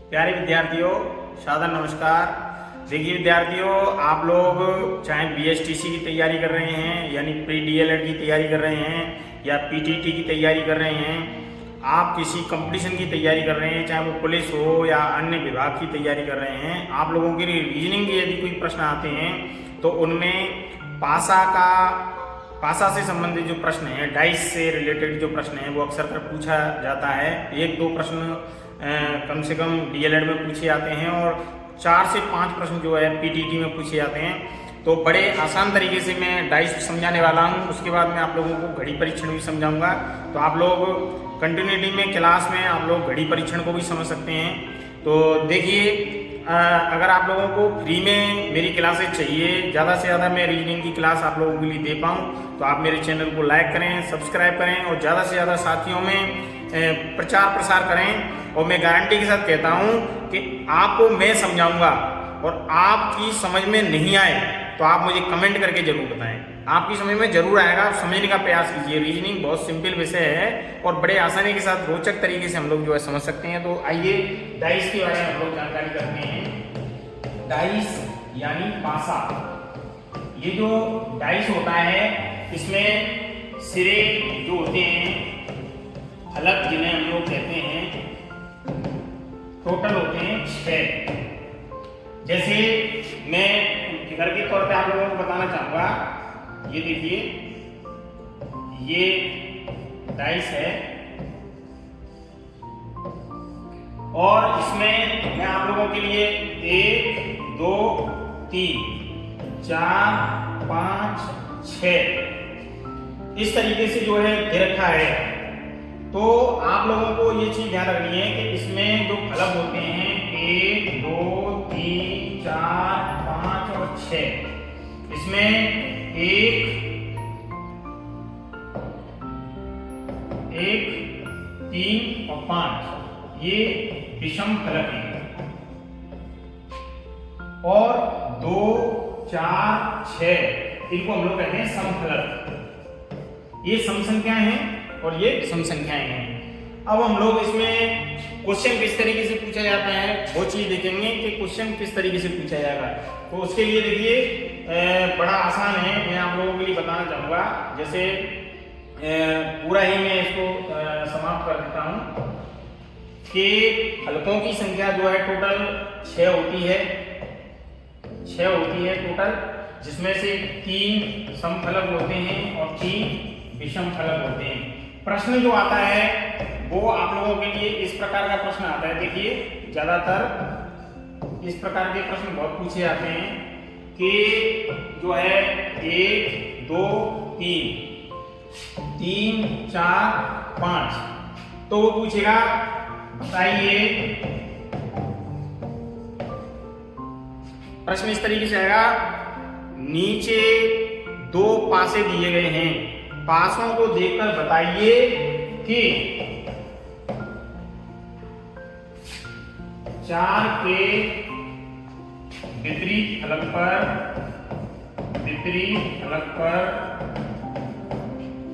प्यारे विद्यार्थियों, सादर नमस्कार। देखिए विद्यार्थियों, आप लोग चाहे बीएसटीसी की तैयारी कर रहे हैं यानी प्री डीएलएड की तैयारी कर रहे हैं या पीटीटी की तैयारी कर रहे हैं, आप किसी कंपटीशन की तैयारी कर रहे हैं, चाहे वो पुलिस हो या अन्य विभाग की तैयारी कर रहे हैं, आप लोगों के लिए रीजनिंग के यदि कोई प्रश्न आते हैं तो उनमें पासा से संबंधित जो प्रश्न हैं, डाइस से रिलेटेड जो प्रश्न हैं, वो अक्सर कर पूछा जाता है। एक दो प्रश्न कम से कम डीएलएड में पूछे जाते हैं और 4 से 5 प्रश्न जो है पीटीटी में पूछे जाते हैं। तो बड़े आसान तरीके से मैं डाइस समझाने वाला हूं। उसके बाद मैं आप लोगों को घड़ी परीक्षण भी समझाऊंगा। तो आप लोग कंटिन्यूटी में क्लास में आप लोग घड़ी परीक्षण को भी समझ सकते हैं। तो देखिए, अगर आप लोगों को फ्री में मेरी क्लासेज चाहिए, ज़्यादा से ज़्यादा मैं रीजनिंग की क्लास आप लोगों के लिए दे पाऊँ, तो आप मेरे चैनल को लाइक करें, सब्सक्राइब करें और ज़्यादा से ज़्यादा साथियों में प्रचार प्रसार करें। और मैं गारंटी के साथ कहता हूँ कि आपको मैं समझाऊंगा और आपकी समझ में नहीं आए तो आप मुझे कमेंट करके जरूर बताएं। आपकी समझ में जरूर आएगा, आप समझने का प्रयास कीजिए। रीजनिंग बहुत सिंपल विषय है और बड़े आसानी के साथ रोचक तरीके से हम लोग जो है समझ सकते हैं। तो आइए डाइस के बारे में हम लोग जानकारी करते हैं। डाइस यानी पासा। ये जो डाइस होता है, इसमें सिरे जो होते हैं, फलक जिन्हें हम लोग कहते हैं, टोटल होते हैं 6। जैसे मैं फिगर के तौर पे आप लोगों को बताना चाहूंगा, ये देखिए, ये डाइस है और इसमें मैं आप लोगों के लिए 1 2 3 4 5 6 इस तरीके से जो है दे रखा है। तो आप लोगों को ये चीज ध्यान रखनी है कि इसमें जो फलक होते हैं 1 2 3 4 5 और 6, इसमें 1 3 और 5 ये विषम फलक हैं और 2 4 6 इनको हम लोग कहते हैं समफलक। ये सम संख्याएं हैं और ये विषम संख्याएं हैं। अब हम लोग इसमें क्वेश्चन किस तरीके से पूछा जाता है वो चीज देखेंगे कि क्वेश्चन किस तरीके से पूछा जाएगा। तो उसके लिए देखिए, बड़ा आसान है, मैं आप लोगों के लिए बताना चाहूंगा। जैसे पूरा ही मैं इसको समाप्त कर देता हूं कि फलकों की संख्या जो है टोटल 6 होती है। 6 होती है टोटल, जिसमें से 3 समफलक होते हैं और 3 विषम फलक होते हैं। प्रश्न जो आता है वो आप लोगों के लिए इस प्रकार का प्रश्न आता है। देखिए, ज्यादातर इस प्रकार के प्रश्न बहुत पूछे जाते हैं कि जो है 1 2 3 4 5, तो वो पूछेगा बताइए, प्रश्न इस तरीके से आएगा, नीचे 2 पासे दिए गए हैं, पासों को देखकर बताइए कि 4 के विपरीत फलक पर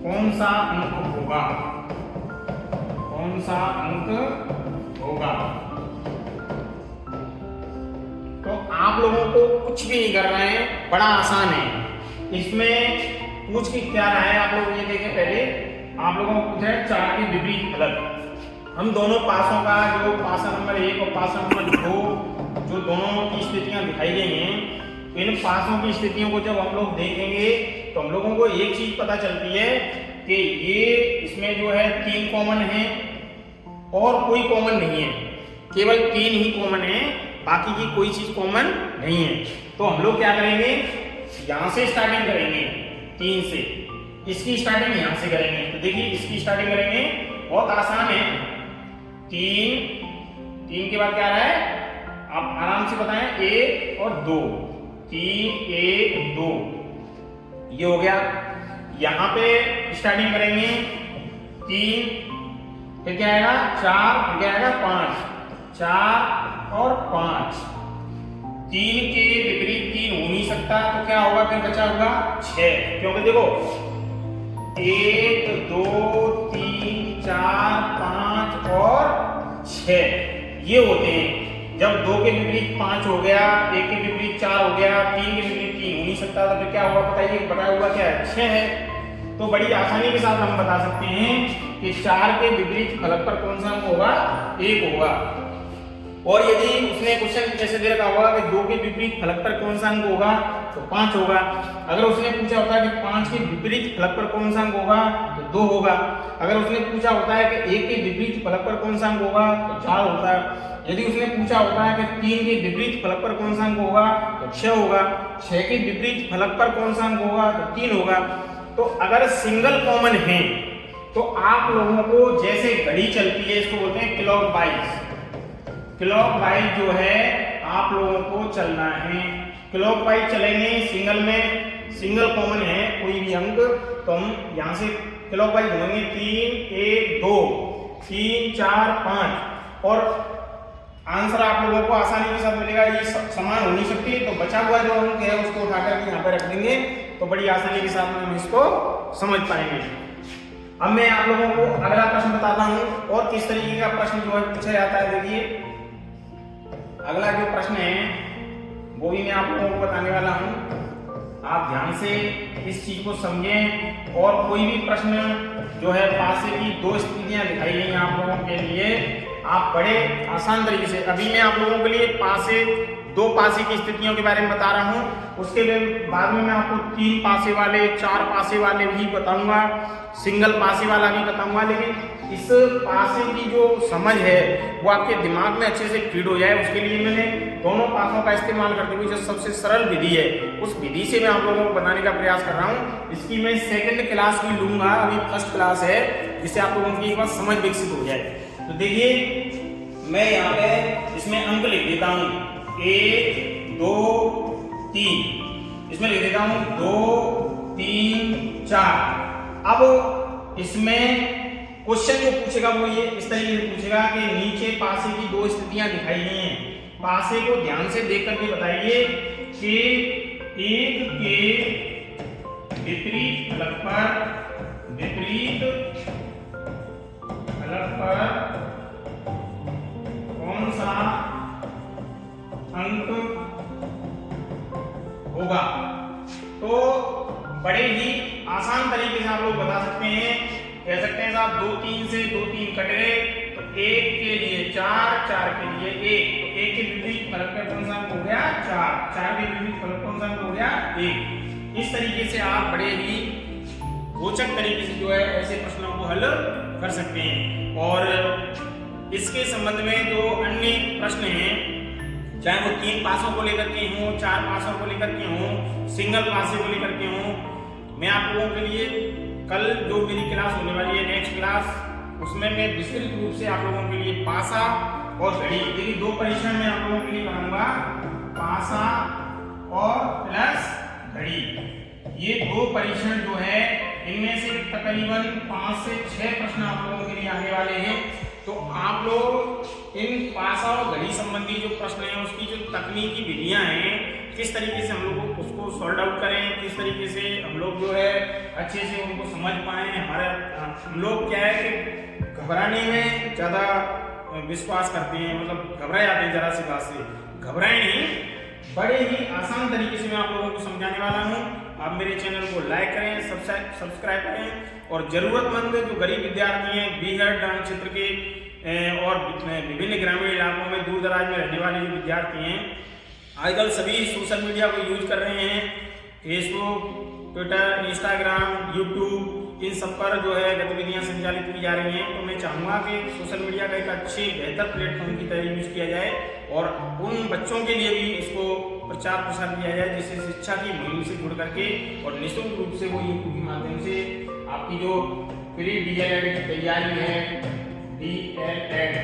कौन सा अंक होगा, तो आप लोगों को कुछ भी नहीं करना है, बड़ा आसान है। इसमें पूछ के क्या रहा है आप लोग ये देखें। पहले आप लोगों को पूछा है 4 के विपरीत फलक। हम दोनों पासों का, जो पासा नंबर 1 और पासा नंबर 2, जो दोनों की स्थितियां दिखाई गई हैं, इन पासों की स्थितियों को जब हम लोग देखेंगे तो हम लोगों को एक चीज पता चलती है कि ये इसमें जो है 3 कॉमन है और कोई कॉमन नहीं है, केवल 3 ही कॉमन है, बाकी की कोई चीज कॉमन नहीं है। तो हम लोग क्या करेंगे, यहां से स्टार्टिंग करेंगे 3 से, इसकी स्टार्टिंग यहां से करेंगे। तो देखिए, इसकी स्टार्टिंग करेंगे, बहुत आसान है। 3 के बाद क्या आ रहा है, आप आराम से बताएं, 1 और 2, 3 1 2, ये हो गया। यहां पे स्टार्टिंग करेंगे 3, फिर क्या आएगा 4, फिर क्या आएगा 5, 4 और 5, 3 के विपरीत 3 हो नहीं सकता, तो क्या होगा, फिर बचा होगा 6, क्योंकि देखो 1 2 3 4 5 और 6, ये होते हैं। जब 2 के विपरीत 5 हो गया, 1 के विपरीत 4 हो गया, 3 के विपरीत 3 हो नहीं सकता, तो फिर क्या हुआ बताइए, बटा हुआ क्या है 6 है। तो बड़ी आसानी के साथ हम बता सकते हैं कि 4 के विपरीत फलक पर कौन सा अंक होगा, 1 होगा। और यदि उसने क्वेश्चन कैसे दे रखा होगा कि 2 के विपरीत फलक पर कौन सा अंक होगा, तो 5 होगा। अगर उसने पूछा होता है कि 5 के विपरीत फलक पर कौन सा अंक होगा, तो 2 होगा। अगर उसने पूछा होता है कि 1 के विपरीत फलक पर कौन सा अंक होगा, तो 4 होता है। यदि उसने पूछा होता है कि 3 के विपरीत फलक पर कौन सा अंक होगा, तो 6 होगा। 6 के विपरीत फलक पर कौन सा अंक होगा, तो 3 होगा। तो अगर सिंगल कॉमन है तो आप लोगों को जैसे घड़ी चलती है, इसको बोलते हैं क्लॉकवाइज। क्लॉकवाइज जो है आप लोगों को चलना है, क्लॉकवाइज चलेंगे। सिंगल में सिंगल कॉमन है कोई भी अंक, तो हम यहाँ से क्लॉकवाइज घूमेंगे। 3 1 2 3 4 5 और आंसर आप लोगों को आसानी के साथ मिलेगा। ये समान हो नहीं सकती, तो बचा हुआ जो अंक है उसको उठाकर यहाँ पे रख देंगे, तो बड़ी आसानी के साथ में हम इसको समझ पाएंगे। अब मैं आप लोगों को अगला प्रश्न बताता हूँ और किस तरीके का प्रश्न जो है पूछा जाता है। देखिए अगला जो प्रश्न है वो भी मैं आप लोगों को बताने वाला हूँ, आप ध्यान से इस चीज को समझें। और कोई भी प्रश्न जो है पासे की 2 स्थितियां दिखाई गई आप लोगों के लिए, आप बड़े आसान तरीके से, अभी मैं आप लोगों के लिए पासे 2 पासे की स्थितियों के बारे में बता रहा हूँ, उसके बाद में मैं आपको 3 पासे वाले 4 पासे वाले भी बताऊंगा, सिंगल पासे वाला भी बताऊंगा। लेकिन इस पासे की जो समझ है वो आपके दिमाग में अच्छे से फीड हो जाए, उसके लिए मैंने दोनों पासों का इस्तेमाल करते हुए जो सबसे सरल विधि है उस विधि से मैं आप लोगों को बताने का प्रयास कर रहा हूँ। इसकी मैं सेकंड क्लास भी लूंगा, अभी फर्स्ट क्लास है, जिससे आप लोगों की एक बार समझ विकसित हो जाए। तो देखिए मैं यहाँ पे इसमें अंक लिख देता हूँ 1 2 3, इसमें लिख देता हूँ 2 3 4। अब इसमें क्वेश्चन जो पूछेगा वो ये इस तरीके से पूछेगा कि नीचे पासे की 2 स्थितियां दिखाई गई हैं, पासे को ध्यान से देख करके बताइए कि 1 के विपरीत फलक पर कौन सा अंक होगा। तो बड़े ही आसान तरीके से आप लोग बता सकते हैं, कह सकते हैं साहब 2 3 से 2 3 कट गए, तो 1 के लिए 4 4 के लिए 1, तो 1 के विपरीत फलक पर कौन सा अंक हो गया 4, 4 के विपरीत फलक कौन सा अंक हो गया 1। इस तरीके से आप बड़े ही रोचक तरीके से जो है ऐसे प्रश्नों को हल कर सकते हैं। और इसके संबंध में जो अन्य प्रश्न हैं, चाहे वो 3 पासों को लेकर के हों, 4 पासों को लेकर के हों, सिंगल पासे को लेकर के हों, मैं आप लोगों के लिए कल जो मेरी क्लास होने वाली है नेक्स्ट क्लास, उसमें मैं विस्तृत रूप से आप लोगों के लिए पासा और घड़ी, देखिए 2 परीक्षण में आप लोगों के लिए कराऊंगा, पासा और प्लस घड़ी। ये 2 परीक्षण जो है इनमें से तकरीबन 5 से 6 प्रश्न आप लोगों के लिए आने वाले हैं। तो आप लोग इन पासा और घड़ी संबंधी जो प्रश्न है उसकी जो तकनीकी विधियां हैं, किस तरीके से हम लोग उसको सॉल्व आउट करें, किस तरीके से हम लोग जो है अच्छे से उनको समझ पाएं। हम लोग क्या है कि घबराने में ज़्यादा विश्वास करते हैं, मतलब घबरा जाते हैं जरा सी बात से, घबराएं नहीं, बड़े ही आसान तरीके से मैं आप लोगों को समझाने वाला हूँ। आप मेरे चैनल को लाइक करें, सब्सक्राइब करें और जरूरतमंद जो गरीब विद्यार्थी हैं, बीहड़ डांग क्षेत्र के और विभिन्न ग्रामीण इलाकों में दूर दराज में रहने वाले जो विद्यार्थी हैं, आजकल सभी सोशल मीडिया को यूज कर रहे हैं, फेसबुक, ट्विटर, इंस्टाग्राम, यूट्यूब, इन सब पर जो है गतिविधियां संचालित की जा रही हैं। तो मैं चाहूँगा कि सोशल मीडिया का एक अच्छे बेहतर प्लेटफॉर्म की तरह यूज किया जाए और उन बच्चों के लिए भी इसको प्रचार प्रसार किया जाए जिससे शिक्षा की मुहिम से जुड़ करके और निःशुल्क रूप से वो यूट्यूब के माध्यम से आपकी जो प्री DLED की तैयारी है, DLED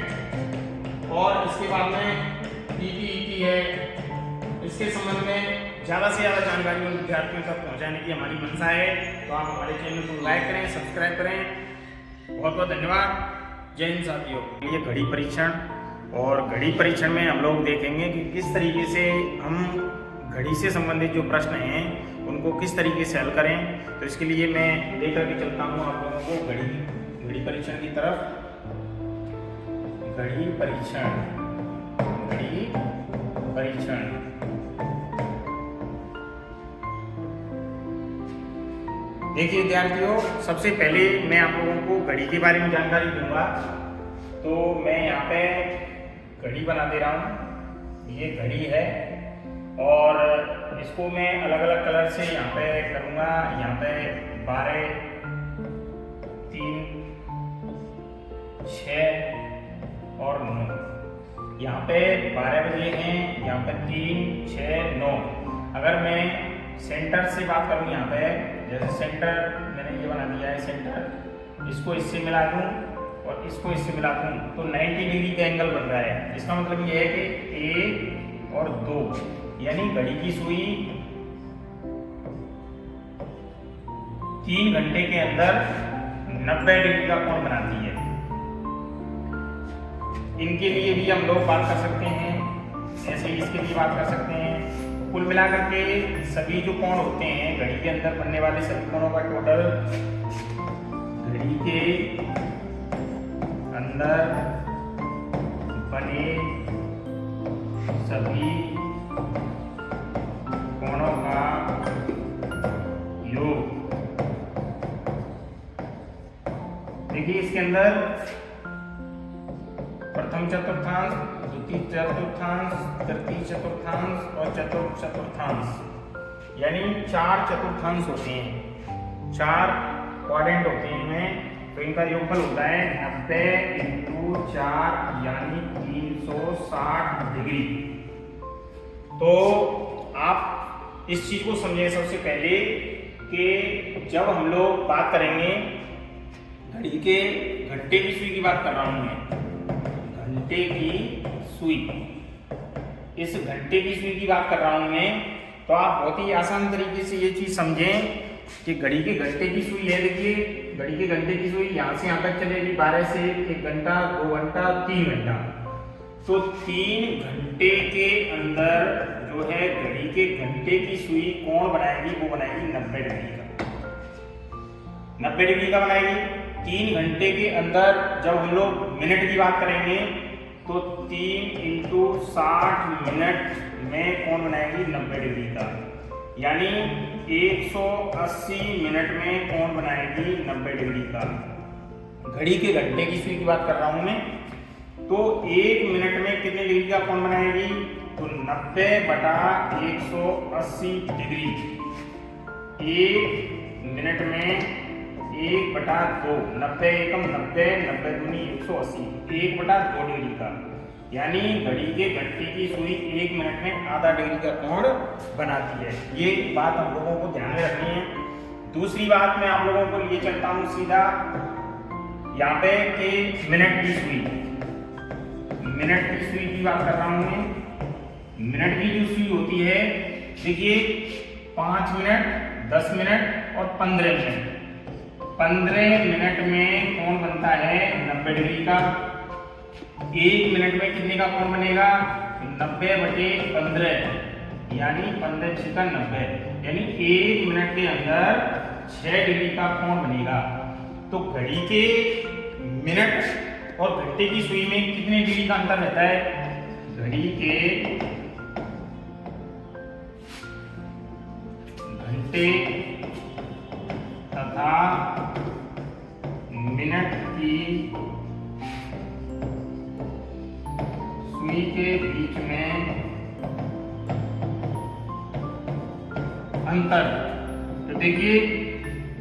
और इसके बाद में PTET है, इसके संबंध में ज़्यादा से ज़्यादा जानकारी उन विद्यार्थियों तक पहुंचाने की हमारी मंशा है। तो आप हमारे चैनल को लाइक करें, सब्सक्राइब करें। बहुत बहुत धन्यवाद। जय हिंद साथियों। ये घड़ी परीक्षण और घड़ी परीक्षण में हम लोग देखेंगे कि किस तरीके से हम घड़ी से संबंधित जो प्रश्न हैं उनको किस तरीके से हल करें। तो इसके लिए मैं लेकर के चलता हूँ आप लोगों को घड़ी परीक्षण की तरफ। घड़ी परीक्षण घड़ी परीक्षण। देखिए विद्यार्थियों, सबसे पहले मैं आप लोगों को घड़ी के बारे में जानकारी दूंगा। तो मैं यहाँ पे घड़ी बना दे रहा हूँ, ये घड़ी है और इसको मैं अलग अलग कलर से यहाँ पे करूँगा। यहाँ पे 12, 3, 6 और 9। यहाँ पे 12 बजे हैं, यहाँ पे 3, 6, 9। अगर मैं सेंटर से बात करूँ, यहाँ पे जैसे सेंटर मैंने ये बना दिया है सेंटर, इसको इससे मिला दूँ और इसको इससे मिला दूँ तो 90 डिग्री का एंगल बन रहा है। इसका मतलब ये है कि 1 और 2 यानी घड़ी की सुई 3 घंटे के अंदर 90 डिग्री का कोण बनाती है। इनके लिए भी हम लोग बात कर सकते हैं, ऐसे ही इसके लिए बात कर सकते हैं। कुल मिलाकर के सभी जो कोण होते हैं घड़ी के अंदर बनने वाले सभी कोणों का टोटल, घड़ी के अंदर बने सभी कोणों का योग। देखिए इसके अंदर प्रथम चतुर्थांश, द्वितीय चतुर्थांश, तृतीय चतुर्थांश और चतुर्थ चतुर्थांश यानी 4 चतुर्थांश होते हैं, 4 क्वाड्रेंट होते हैं इनमें। तो इनका योगफल होता है 90 × 4 यानी 360 डिग्री। तो आप इस चीज को समझें सबसे पहले कि जब हम लोग बात करेंगे घड़ी के घंटे की सुई की बात कर रहा हूं मैं, घंटे की सुई, इस घंटे की सुई की बात कर रहा हूं मैं, तो आप बहुत ही आसान तरीके से ये चीज समझें कि घड़ी के घंटे की सुई है। देखिए घड़ी के घंटे की सुई यहाँ से यहाँ तक चलेगी, 12 से 1 घंटा, 2 घंटा, 3 घंटा। तो 3 घंटे के अंदर जो है घड़ी के घंटे की सुई कोण बनाएगी, वो बनाएगी 90 डिग्री का। 90 डिग्री का बनाएगी। 3 घंटे के अंदर जब हम लोग मिनट की बात करेंगे तो 3 × 60 मिनट में कोण बनाएगी 90 डिग्री का, यानी 180 मिनट में कोण बनाएगी 90 डिग्री का। घड़ी के घंटे की सुई की बात कर रहा हूं मैं, तो 1 मिनट में कितने डिग्री का कोण बनाएगी, तो 90/180 डिग्री। 1 मिनट में 1/2, 90 एकम 90, 90 दूनी 180, 1/2 डिग्री का, यानी घड़ी के घंटे की सुई 1 मिनट में आधा डिग्री का कोण बनाती है। ये बात हम लोगों को ध्यान में रखनी है। दूसरी बात मैं आप लोगों को लिए चलता हूं सीधा यहाँ पे कि मिनट की सुई, मिनट की सुई की बात कर रहा हूं मैं। मिनट की जो सुई होती है, देखिए 5 मिनट, 10 मिनट और 15 मिनट। 15 मिनट में कोण बनता है 90 डिग्री का। 1 मिनट में कितने का कोण बनेगा, 90/15 यानी 15 × 6 90, यानी 1 मिनट के अंदर 6 डिग्री का कोण बनेगा। तो घड़ी के मिनट और घंटे की सुई में कितने डिग्री का अंतर रहता है, घड़ी के घंटे तथा मिनट की सुई के बीच में अंतर। तो देखिए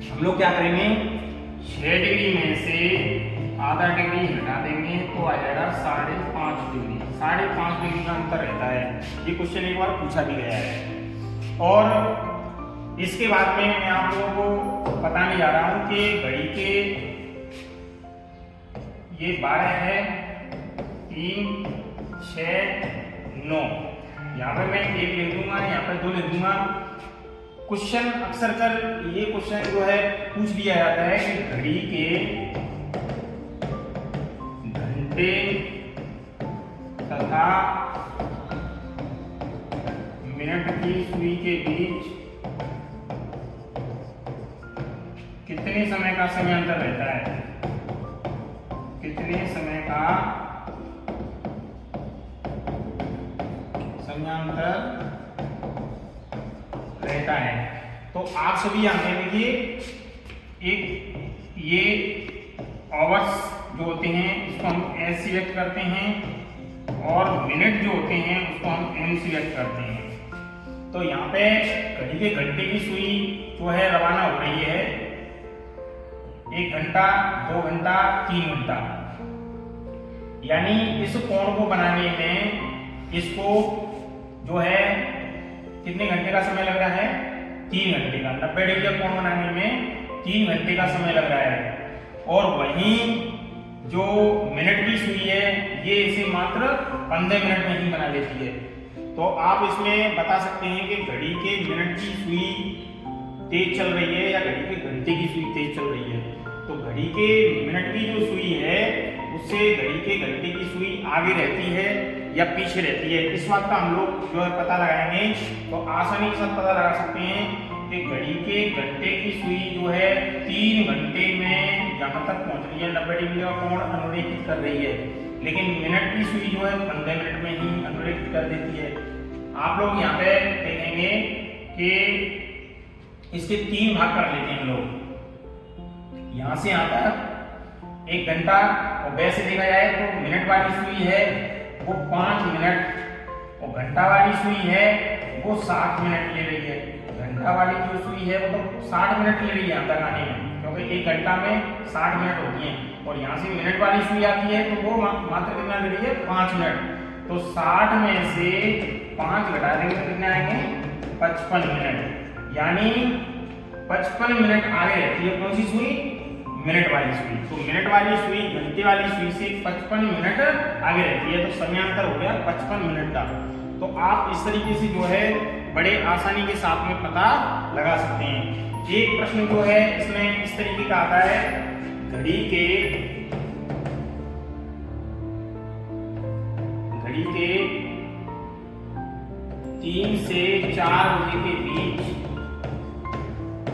हम लोग क्या करेंगे, 6 डिग्री में से आधा डिग्री हटा देंगे तो आ जाएगा 5.5 डिग्री। 5.5 डिग्री का अंतर रहता है। ये क्वेश्चन एक बार पूछा भी गया है। और इसके बाद में मैं आप लोगों को बताने जा रहा हूं कि घड़ी के ये 12 है, 3, 6, 9। यहाँ पर मैं 1 लिख दूंगा, यहाँ पर 2 लिख दूंगा। क्वेश्चन अक्सर कर ये क्वेश्चन जो है पूछ लिया जाता है कि घड़ी के घंटे तथा मिनट की सुई के बीच कितने समय का समय अंतर रहता है, कितने समय का समयांतर रहता है। तो आप सभी जानते हैं, देखिए एक ये आवर्स जो होते हैं इसको हम एस से व्यक्त करते हैं और मिनट जो होते हैं उसको हम एम से व्यक्त करते हैं। तो यहाँ पे घड़ी के घंटे की सुई जो है रवाना हो रही है 1 घंटा, 2 घंटा, 3 घंटा, यानी इस कोण को बनाने में इसको जो है कितने घंटे का समय लग रहा है? 3 घंटे का। 90 डिग्री का कोण बनाने में 3 घंटे का समय लग रहा है। और वहीं जो मिनट की सुई है ये इसे मात्र 15 मिनट में ही बना लेती है। तो आप इसमें बता सकते हैं कि घड़ी के मिनट की सुई तेज चल रही है या घड़ी के घंटे की सुई तेज चल रही है। तो घड़ी के मिनट की जो सुई है उससे घड़ी के घंटे की सुई आगे रहती है या पीछे रहती है, इस बात का हम लोग जो है पता लगाएंगे। तो आसानी के साथ पता लगा सकते हैं कि घड़ी के घंटे की सुई जो है 3 घंटे में यहाँ तक पहुंच रही है, 90 डिग्री का कोण अनुरेखित कर रही है, लेकिन मिनट की सुई जो है 15 मिनट में ही अनुरेखित कर देती है। आप लोग यहाँ पे देखेंगे कि इसके 3 भाग कर लेते हैं हम लोग। यहाँ से यहाँ तक 1 घंटा, और वैसे देखा जाए तो मिनट वाली सुई है वो 5 मिनट और घंटा वाली सुई है वो 60 मिनट ले रही है। घंटा वाली जो सुई है वो तो 60 मिनट ले रही है यहाँ तक आने में, क्योंकि 1 घंटा में 60 मिनट होती है। और यहाँ से मिनट वाली सुई आती है तो वो मात्र कितना ले रही है? 5 मिनट। तो 60 में से 5 घटा देंगे तो कितने आएंगे? 55 मिनट। यानी 55 मिनट आगे रहती है कौन सी सुई? मिनट वाली सुई। तो मिनट वाली सुई घंटे वाली सुई से 55 मिनट आगे रहती है, तो समयांतर हो गया 55 मिनट का। तो आप इस तरीके से जो है बड़े आसानी के साथ में पता लगा सकते हैं। एक प्रश्न जो है इसमें इस तरीके का आता है, घड़ी के 3 से 4 बजे के बीच,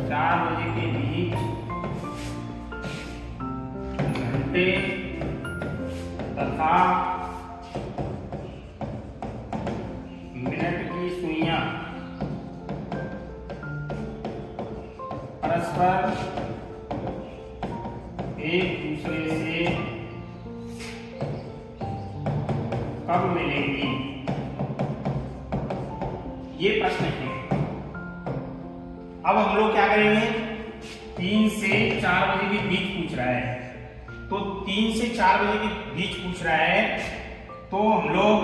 4 बजे के बीच घंटे तथा मिनट की सुइयां परस्पर एक दूसरे से कब मिलेंगी? ये प्रश्न है। अब हम लोग क्या करेंगे? 3 से 4 बजे के बीच पूछ रहा है, तो 3 से 4 बजे के बीच पूछ रहा है, तो हम लोग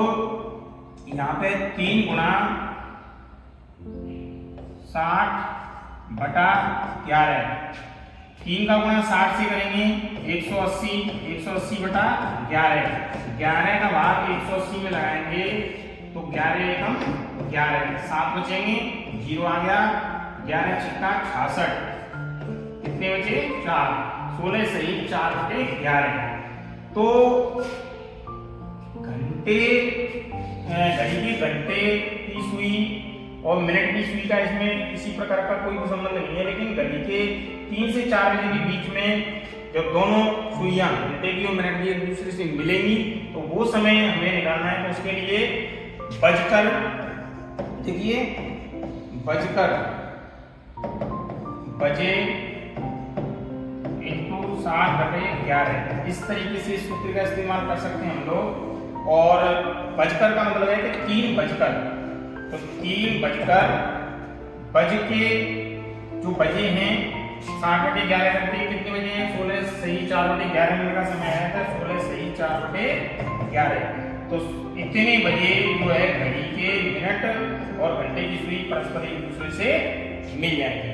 यहाँ पे 3 गुणा 60/11, 3 का गुणा 60 से करेंगे 180, 180 बटा 11, 11 का भाग 180 में लगाएंगे तो 11 एकम 11, 7 बचेंगे, 0 आ गया, 11 छक्का 66, कितने बचे? 4, 16 सही 4/11। तो घंटे घड़ी के घंटे की सुई और मिनट की सुई का इसमें किसी प्रकार का कोई संबंध नहीं है, लेकिन घड़ी के 3 से 4 बजे के बीच में जब दोनों सुइयां घंटे की और मिनट की एक दूसरे से मिलेंगी तो वो समय हमें निकालना है। तो उसके लिए बजकर, देखिए बजकर बजे इंटू 60/11, इस तरीके से इस सूत्र का इस्तेमाल कर सकते हैं हम लोग। और बजकर का मतलब है कि 3 बजकर, तो 3 बजकर, बज के जो बजे हैं 60/11 करते कितने बजे हैं? 16 सही 4/11 मिनट का समय आया था, 16 सही 4/11। तो इतने बजे जो है घड़ी के मिनट और घंटे की सुई परस्पर एक दूसरे से मिल जाएंगे।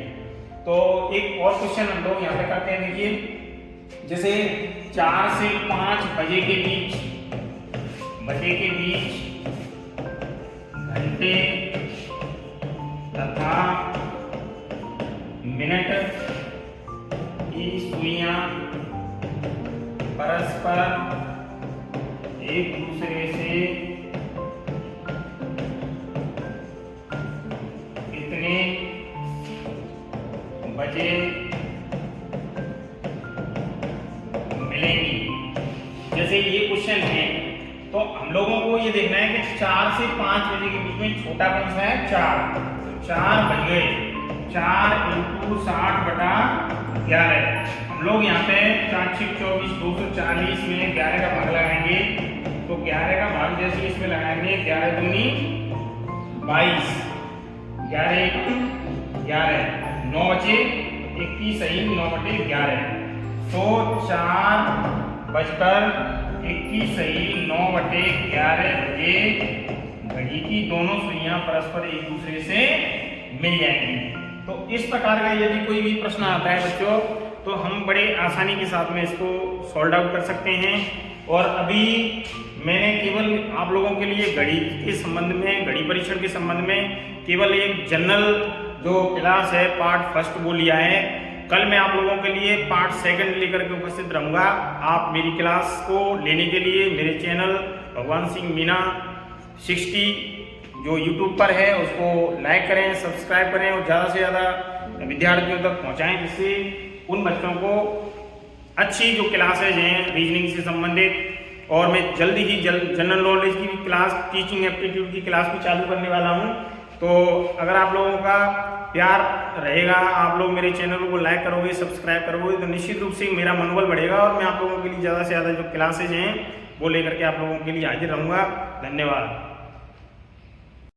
तो एक और क्वेश्चन हम लोग यहाँ पे करते हैं, देखिए जैसे 4 से 5 बजे के बीच घंटे तथा मिनट की सुइयां परस्पर एक दूसरे से कितने बजे मिलेंगी? जैसे ये क्वेश्चन है तो हम लोगों को ये देखना है कि 4 से 5 बजे के बीच में छोटा कौन सा है 4, तो 4 बन गए 4 × 60/11। हम लोग यहाँ पे 4 6 24 240 में 11 का भाग लगाएंगे, तो 11 का भाग जैसे इसमें लगाएंगे 11 दूनी 22, 11 1 11, 9 बचे 21 सही 9/11, तो 4:21 सही 9/11 बजे घड़ी की दोनों सुइयां परस्पर एक दूसरे से मिल जाएंगी। तो इस प्रकार का यदि कोई भी प्रश्न आता है बच्चों, तो हम बड़े आसानी के साथ में इसको सॉल्व आउट कर सकते हैं। और अभी मैंने केवल आप लोगों के लिए घड़ी के संबंध में, घड़ी परीक्षण के संबंध में केवल एक जनरल जो क्लास है पार्ट फर्स्ट वो लिया है। कल मैं आप लोगों के लिए पार्ट सेकंड लेकर के उपस्थित रहूँगा। आप मेरी क्लास को लेने के लिए मेरे चैनल भगवान सिंह मीना 60 जो यूट्यूब पर है उसको लाइक करें, सब्सक्राइब करें और ज़्यादा से ज़्यादा विद्यार्थियों तक पहुँचाएँ, जिससे उन बच्चों को अच्छी जो क्लासेज हैं रीजनिंग से संबंधित, और मैं जल्दी ही जनरल नॉलेज की भी क्लास, टीचिंग एप्टीट्यूड की क्लास भी चालू करने वाला हूँ। तो अगर आप लोगों का प्यार रहेगा, आप लोग मेरे चैनल को लाइक करोगे, सब्सक्राइब करोगे, तो निश्चित रूप से मेरा मनोबल बढ़ेगा और मैं आप लोगों के लिए ज़्यादा से ज़्यादा जो क्लासेज हैं वो लेकर के आप लोगों के लिए हाजिर रहूँगा। धन्यवाद।